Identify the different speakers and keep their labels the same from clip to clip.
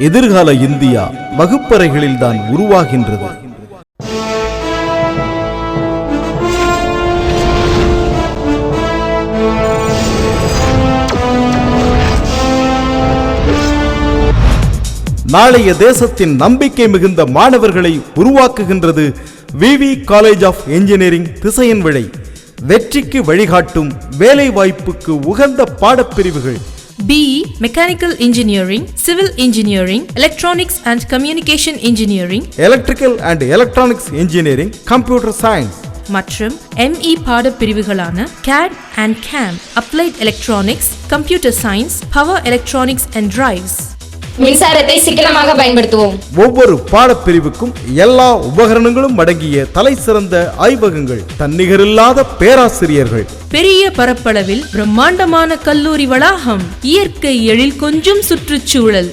Speaker 1: எதிர்கால இந்தியா வகுப்பறைகளில்தான் உருவாகின்றது. நாளைய தேசத்தின் நம்பிக்கை மிகுந்த மாணவர்களை உருவாக்குகின்றது விவி காலேஜ் ஆஃப் இன்ஜினியரிங் திசையன்விளை. வெற்றிக்கு வழிகாட்டும் வேலை வாய்ப்புக்கு உகந்த பாடப்பிரிவுகள்:
Speaker 2: BE Mechanical Engineering, Civil Engineering, Electronics and Communication Engineering,
Speaker 1: Electrical and Electronics Engineering, Computer Science
Speaker 2: மற்றும் ME பாடப்பிரிவுகளான CAD and CAM, Applied Electronics, Computer Science, Power Electronics and Drives.
Speaker 3: மின்சாரத்தை சிக்கனமாக பயன்படுத்துவோம்.
Speaker 1: ஒவ்வொரு பாடப்பிரிவுக்கும் எல்லா உபகரணங்களும் அடங்கிய தலை சிறந்த ஆய்வகங்கள், தன்னிகரில்லாத பேராசிரியர்கள்,
Speaker 2: பெரிய பரப்பளவில் பிரம்மாண்டமான கல்லூரி வளாகம், இயற்கை எழில் கொஞ்சம் சுற்றுச்சூழல்,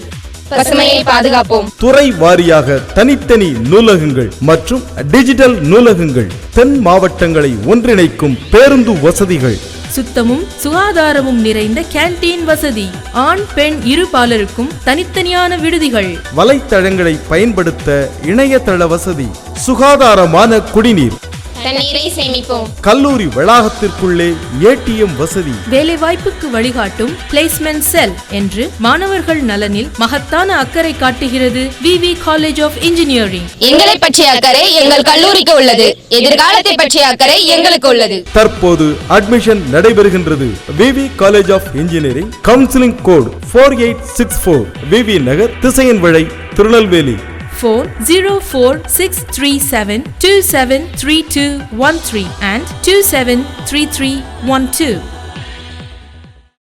Speaker 3: பசுமையை பாதுகாப்போம்.
Speaker 1: துறை வாரியாக தனித்தனி நூலகங்கள் மற்றும் டிஜிட்டல் நூலகங்கள், தென் மாவட்டங்களை ஒன்றிணைக்கும் பேருந்து வசதிகள்,
Speaker 2: சுத்தமும் சுகாதாரமும் நிறைந்த கேண்டீன் வசதி, ஆண் பெண் இருபாலருக்கும் தனித்தனியான விடுதிகள்,
Speaker 1: வலைத்தளங்களை பயன்படுத்த இணையதள வசதி, சுகாதாரமான குடிநீர்,
Speaker 3: தண்ணீரை சேமிப்போம்.
Speaker 1: கல்லூரி வளாகத்திற்குள்ளே ATM வசதி,
Speaker 2: வேலைவாய்ப்புக்கு வழிகாட்டும் பிளேஸ்மெண்ட் செல் என்று மாணவர்கள் நலனில் மகத்தான அக்கறை காட்டுகிறது விவி காலேஜ் ஆஃப் இன்ஜினியரிங்.
Speaker 3: எங்களை பற்றிய அக்கறை எங்கள் கல்லூரிக்கு உள்ளது. எதிர்காலத்தை பற்றிய அக்கறை எங்களுக்கு உள்ளது.
Speaker 1: தற்போது அட்மிஷன் நடைபெறுகின்றது. V V college of engineering. Counselling code 4864, V V Nagar, Thisayanvilai, Tirunelveli.
Speaker 2: Phone 04637273213 and 273312.